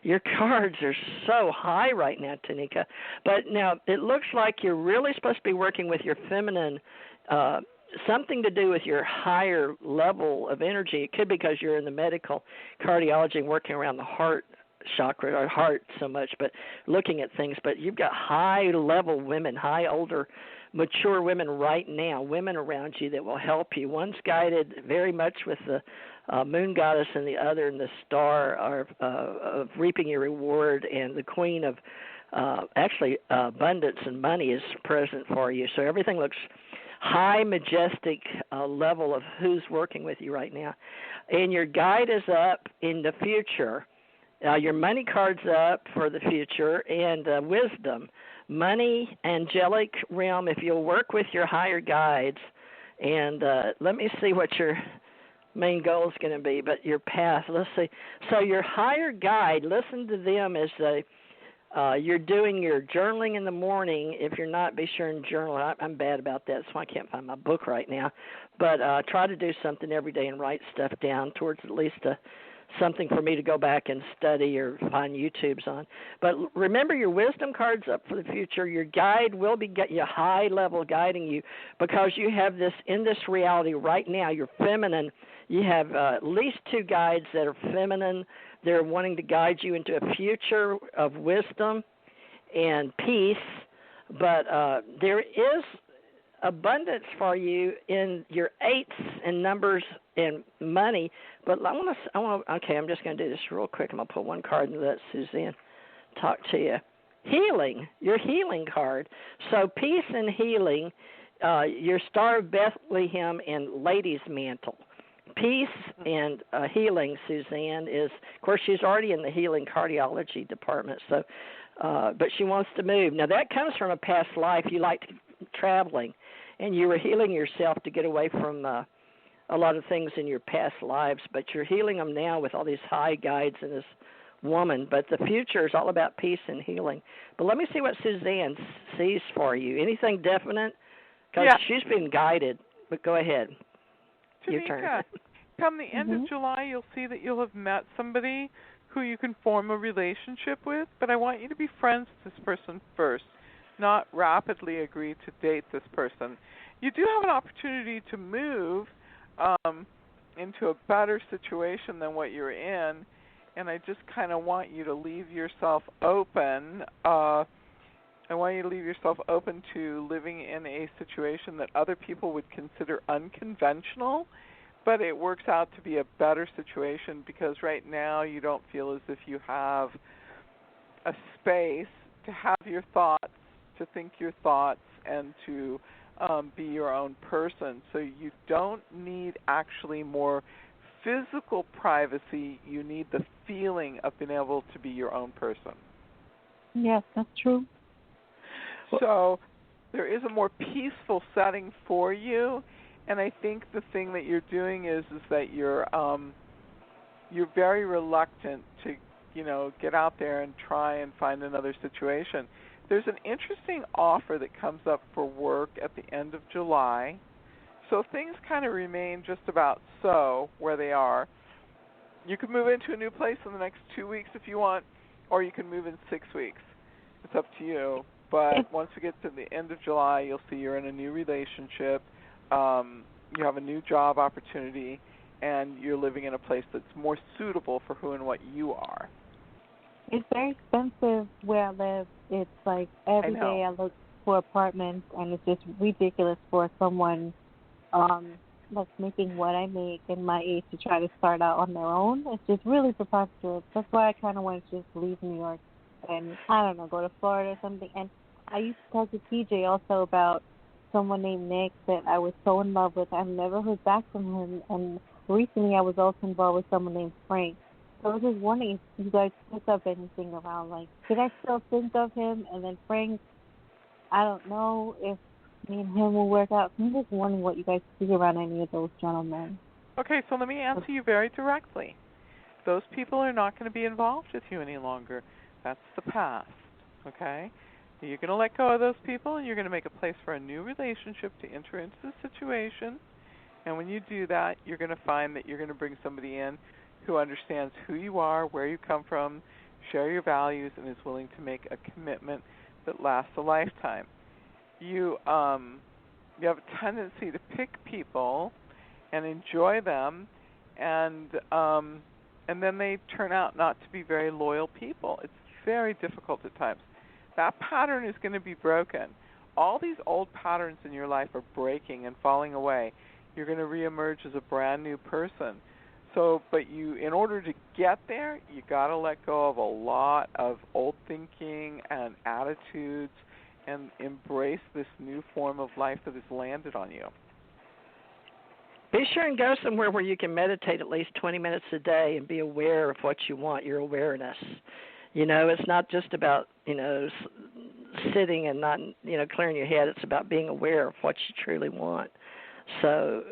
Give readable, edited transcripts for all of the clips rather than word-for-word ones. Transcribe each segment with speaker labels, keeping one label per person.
Speaker 1: Your cards are so high right now, Tanika. But now it looks like you're really supposed to be working with your feminine, something to do with your higher level of energy. It could be because you're in the medical cardiology and working around the heart chakra or heart so much, but looking at things. But you've got high level women, high older, mature women right now, women around you that will help you. One's guided very much with the moon goddess, and the other in the star of reaping your reward, and the queen of actually abundance and money is present for you. So everything looks high, majestic level of who's working with you right now. And your guide is up in the future. Your money card's up for the future, and wisdom, money, angelic realm. If you'll work with your higher guides, and let me see what your main goal is going to be, but your path. Let's see. So your higher guide, listen to them as you're doing your journaling in the morning. If you're not, be sure and journal. I'm bad about that, so I can't find my book right now. But try to do something every day and write stuff down towards at least something for me to go back and study or find YouTubes on. But remember, your wisdom card's up for the future. Your guide will be your high level guiding you, because you have this in this reality right now. You're feminine. You have at least two guides that are feminine. They're wanting to guide you into a future of wisdom and peace. But there is abundance for you in your eights and numbers and money. But okay, I'm just going to do this real quick. I'm going to put one card and let Suzanne talk to you. Healing, your healing card. So peace and healing, your Star of Bethlehem and Lady's Mantle. Peace and healing, Suzanne, is, of course, she's already in the healing cardiology department, so, but she wants to move. Now, that comes from a past life. You liked traveling, and you were healing yourself to get away from a lot of things in your past lives, but you're healing them now with all these high guides and this woman. But the future is all about peace and healing. But let me see what Suzanne sees for you. Anything definite? Because she's been guided, but go ahead.
Speaker 2: Tanika, come the end of July, you'll see that you'll have met somebody who you can form a relationship with, but I want you to be friends with this person first, not rapidly agree to date this person. You do have an opportunity to move into a better situation than what you're in, and I just kind of want you to leave yourself open. I want you to leave yourself open to living in a situation that other people would consider unconventional, but it works out to be a better situation, because right now you don't feel as if you have a space to have your thoughts, to think your thoughts, and to be your own person. So you don't need actually more physical privacy. You need the feeling of being able to be your own person.
Speaker 3: Yes, that's true.
Speaker 2: So there is a more peaceful setting for you, and I think the thing that you're doing is that you're very reluctant to, get out there and try and find another situation. There's an interesting offer that comes up for work at the end of July. So things kind of remain just about so where they are. You can move into a new place in the next 2 weeks if you want, or you can move in 6 weeks. It's up to you. But once we get to the end of July, you'll see you're in a new relationship, you have a new job opportunity, and you're living in a place that's more suitable for who and what you are.
Speaker 3: It's very expensive where I live. It's like every day I look for apartments, and it's just ridiculous for someone that's making what I make in my age to try to start out on their own. It's just really preposterous. That's why I kind of want to just leave New York and, I don't know, go to Florida or something. And I used to talk to TJ also about someone named Nick that I was so in love with. I've never heard back from him. And recently I was also involved with someone named Frank. So I was just wondering if you guys pick up anything around, like, did I still think of him? And then Frank, I don't know if me and him will work out. I'm just wondering what you guys see around any of those gentlemen.
Speaker 2: Okay, so let me answer you very directly. Those people are not going to be involved with you any longer. That's the past, okay? You're going to let go of those people, and you're going to make a place for a new relationship to enter into the situation. And when you do that, you're going to find that you're going to bring somebody in who understands who you are, where you come from, share your values, and is willing to make a commitment that lasts a lifetime. You have a tendency to pick people and enjoy them, and then they turn out not to be very loyal people. It's very difficult at times. That pattern is going to be broken. All these old patterns in your life are breaking and falling away. You're going to reemerge as a brand new person. So, but in order to get there, you got to let go of a lot of old thinking and attitudes and embrace this new form of life that has landed on you.
Speaker 1: Be sure and go somewhere where you can meditate at least 20 minutes a day and be aware of what you want, your awareness. It's not just about, sitting and not, clearing your head. It's about being aware of what you truly want. So,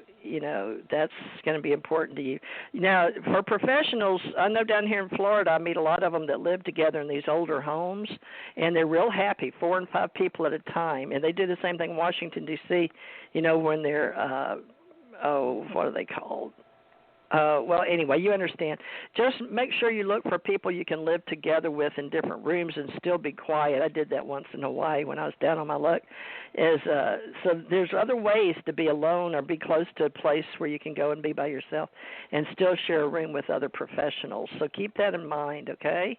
Speaker 1: that's going to be important to you. Now, for professionals, I know down here in Florida, I meet a lot of them that live together in these older homes, and they're real happy, 4 and 5 people at a time. And they do the same thing in Washington, D.C., when they're, what are they called? Well, anyway, you understand. Just make sure you look for people you can live together with in different rooms and still be quiet. I did that once in Hawaii when I was down on my luck. So there's other ways to be alone or be close to a place where you can go and be by yourself and still share a room with other professionals. So keep that in mind, okay?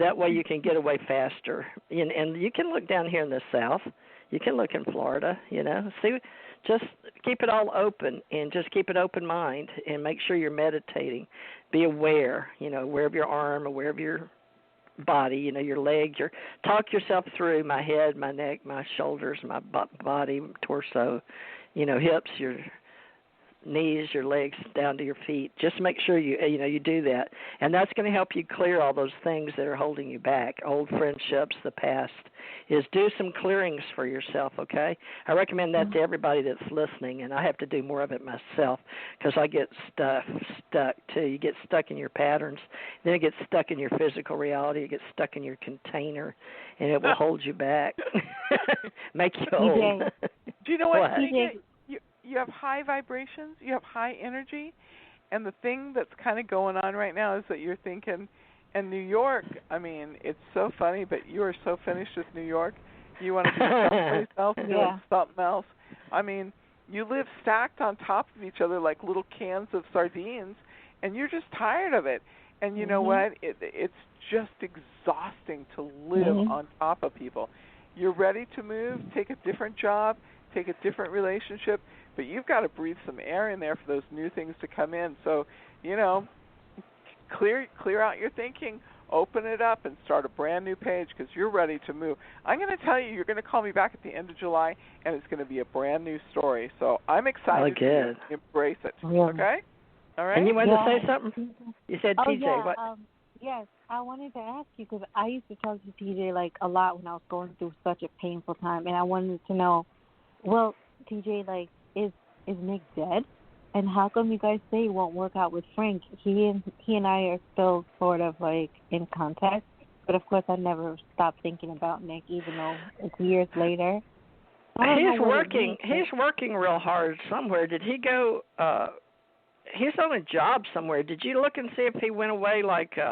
Speaker 1: That way you can get away faster. And you can look down here in the South. You can look in Florida, see. Just keep it all open and just keep an open mind and make sure you're meditating. Be aware, aware of your arm, aware of your body, your legs. Talk yourself through my head, my neck, my shoulders, my body, torso, hips, your knees, your legs, down to your feet. Just make sure you do that. And that's going to help you clear all those things that are holding you back, old friendships, the past. Is do some clearings for yourself, okay? I recommend that to everybody that's listening, and I have to do more of it myself because I get stuck too. You get stuck in your patterns. Then it gets stuck in your physical reality. It gets stuck in your container, and it will hold you back, make you old.
Speaker 2: Do you know what? You have high vibrations, you have high energy, and the thing that's kind of going on right now is that you're thinking, and New York, I mean, it's so funny, but you are so finished with New York, you want to be someplace else doing something else. I mean, you live stacked on top of each other like little cans of sardines, and you're just tired of it. And you know what? It's just exhausting to live on top of people. You're ready to move, take a different job, take a different relationship, but you've got to breathe some air in there for those new things to come in. So, clear out your thinking, open it up, and start a brand new page because you're ready to move. I'm going to tell you, you're going to call me back at the end of July, and it's going to be a brand new story. So I'm excited to embrace it. Okay? All right?
Speaker 1: And you wanted to say something? You said TJ.
Speaker 3: Yeah.
Speaker 1: What?
Speaker 3: Yes, I wanted to ask you because I used to talk to TJ a lot when I was going through such a painful time, and I wanted to know, well, TJ, is Nick dead? And how come you guys say it won't work out with Frank? He and I are still sort of in contact, but of course I never stopped thinking about Nick, even though it's years later.
Speaker 1: He's working real hard somewhere. Did he go? He's on a job somewhere. Did you look and see if he went away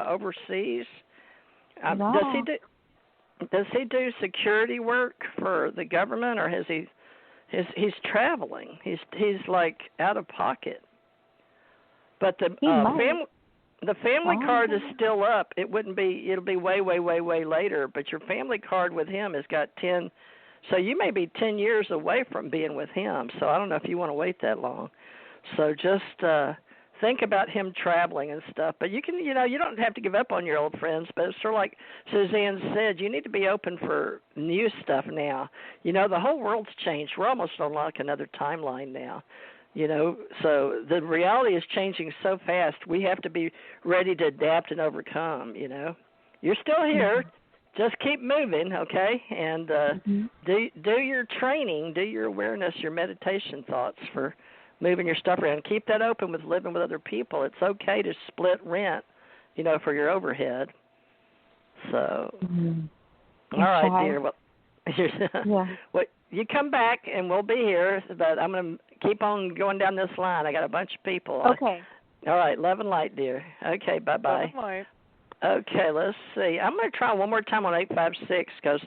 Speaker 1: overseas?
Speaker 3: No.
Speaker 1: Does he do security work for the government, or has he? He's traveling. He's out of pocket. But the family card is still up. It'll be way later. But your family card with him has got 10. So you may be 10 years away from being with him. So I don't know if you want to wait that long. So just think about him traveling and stuff. But you can, you don't have to give up on your old friends. But it's sort of like Suzanne said, you need to be open for new stuff now. The whole world's changed. We're almost on another timeline now. So the reality is changing so fast. We have to be ready to adapt and overcome. You're still here. Just keep moving, okay? And do your training, do your awareness, your meditation thoughts for moving your stuff around. Keep that open with living with other people. It's okay to split rent, for your overhead. So, all right, dear. Well, you come back and we'll be here, but I'm going to keep on going down this line. I got a bunch of people.
Speaker 3: Okay.
Speaker 1: All right, love and light, dear. Okay, bye-bye.
Speaker 2: Love and light.
Speaker 1: Okay, let's see. I'm going to try one more time on 856 because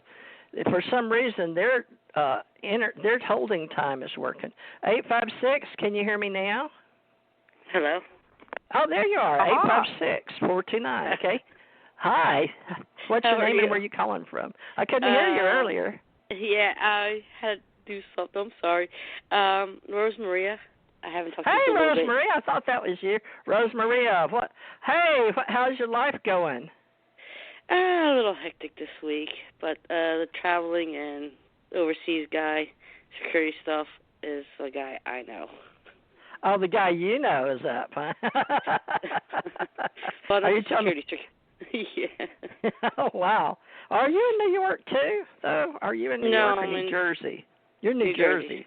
Speaker 1: for some reason their holding time is working. 856, can you hear me now?
Speaker 4: Hello.
Speaker 1: Oh, there you are.
Speaker 2: Aha.
Speaker 1: 856-429. Okay. Hi. What's your name and where are you calling from? I couldn't hear you earlier.
Speaker 4: Yeah, I had to do something. I'm sorry. Rose Maria. I haven't talked to you
Speaker 1: Hey,
Speaker 4: for a little
Speaker 1: Rose
Speaker 4: bit.
Speaker 1: Maria. I thought that was you. Rose Maria. What? Hey, how's your life going?
Speaker 4: A little hectic this week, but the traveling and overseas guy, security stuff, is a guy I know.
Speaker 1: Oh, the guy you know is up, huh?
Speaker 4: But
Speaker 1: are you
Speaker 4: security? Yeah.
Speaker 1: Oh, wow. Are you in New York too? Though, are you in New York or New Jersey? You're New Jersey.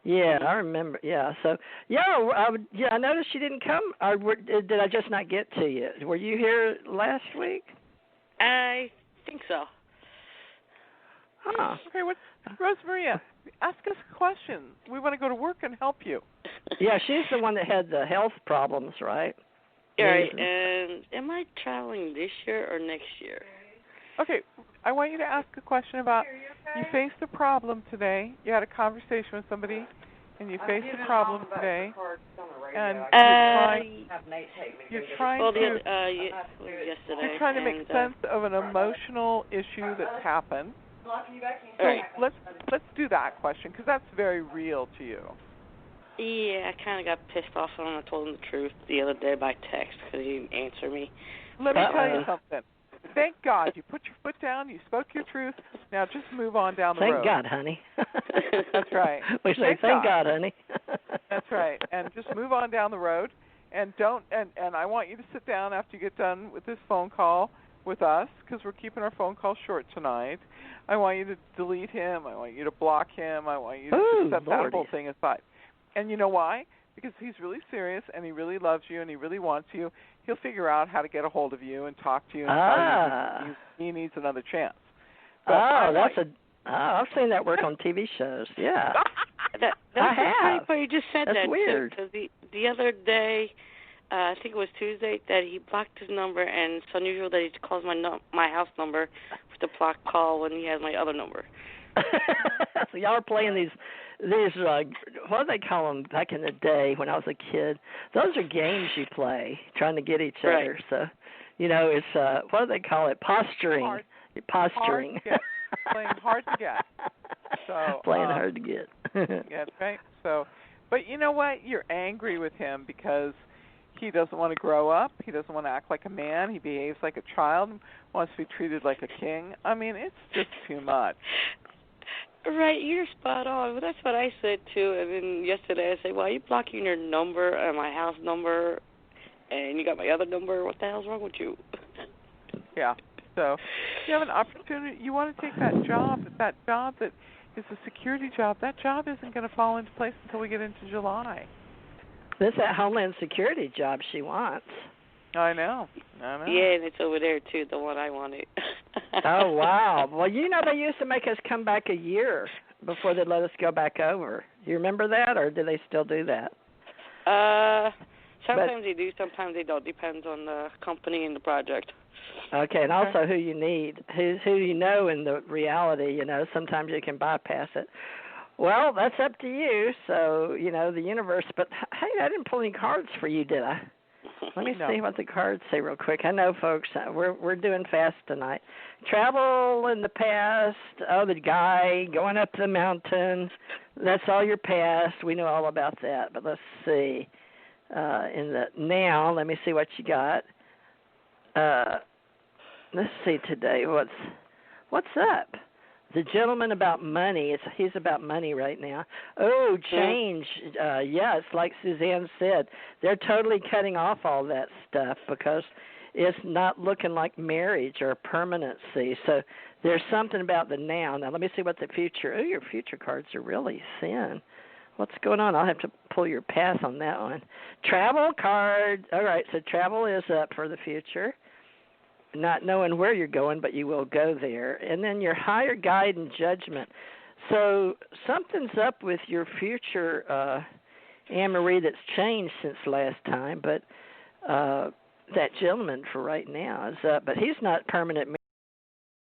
Speaker 1: Yeah, I remember. Yeah, so I noticed you didn't come. Or did I just not get to you? Were you here last week?
Speaker 4: I think so.
Speaker 1: Huh.
Speaker 2: Okay, Rose Maria, ask us a question. We want to go to work and help you.
Speaker 1: Yeah, she's the one that had the health problems, right?
Speaker 4: All right, and am I traveling this year or next year?
Speaker 2: Okay, I want you to ask a question about, you faced a problem today, you had a conversation with somebody, and you faced a problem today, and you're trying to make sense of an emotional issue that's happened. So let's do that question, because that's very real to you.
Speaker 4: Yeah, I kind of got pissed off when I told him the truth the other day by text because he didn't answer me.
Speaker 2: Let me tell you something. Thank God you put your foot down, you spoke your truth. Now just move on down the road.
Speaker 1: Thank God, honey.
Speaker 2: That's right.
Speaker 1: We say thank God, honey.
Speaker 2: That's right. And just move on down the road, and I want you to sit down after you get done with this phone call with us, because we're keeping our phone call short tonight. I want you to delete him. I want you to block him. I want you to set that whole thing aside. And you know why? Because he's really serious, and he really loves you, and he really wants you. He'll figure out how to get a hold of you and talk to you and tell you he needs another chance. But
Speaker 1: I've seen that work on TV shows. Yeah.
Speaker 4: I have. But you just said
Speaker 1: that's
Speaker 4: that
Speaker 1: weird.
Speaker 4: Because the other day, I think it was Tuesday, that he blocked his number, and it's unusual that he calls my house number with the block call when he has my other number.
Speaker 1: So y'all are playing these what do they call them back in the day when I was a kid? Those are games you play, trying to get each other. So, it's what do they call it? Posturing. Posturing.
Speaker 2: Playing hard to get. So
Speaker 1: playing hard to get.
Speaker 2: Yeah, right. So, but you know what? You're angry with him because he doesn't want to grow up. He doesn't want to act like a man. He behaves like a child. Wants to be treated like a king. I mean, it's just too much.
Speaker 4: Right, you're spot on. Well, that's what I said too. And then yesterday I said, "Well, you blocking your number and my house number, and you got my other number. What the hell's wrong with you?"
Speaker 2: Yeah. So you have an opportunity. You want to take that job. That job that is a security job. That job isn't going to fall into place until we get into July.
Speaker 1: This is that Homeland Security job she wants.
Speaker 2: I know.
Speaker 4: Yeah, and it's over there too, the one I wanted.
Speaker 1: Oh, wow. Well, they used to make us come back a year before they'd let us go back over. You remember that, or do they still do that?
Speaker 4: Sometimes they do, sometimes they don't. Depends on the company and the project.
Speaker 1: Okay, and also who you need, who you know in the reality. Sometimes you can bypass it. Well, that's up to you. So, the universe. But, hey, I didn't pull any cards for you, did I? Let me see what the cards say real quick. I know, folks, we're doing fast tonight. Travel in the past. Oh, the guy going up the mountain. That's all your past. We know all about that. But let's see. In the now, let me see what you got. Let's see today. What's up? The gentleman about money. He's about money right now. Oh, change. It's like Suzanne said. They're totally cutting off all that stuff because it's not looking like marriage or permanency. So there's something about the now. Now, let me see what the future. Oh, your future cards are really thin. What's going on? I'll have to pull your path on that one. Travel card. All right, so travel is up for the future. Not knowing where you're going, but you will go there. And then your higher guide and judgment. So something's up with your future Anne-Marie that's changed since last time, but that gentleman for right now is up. But he's not permanent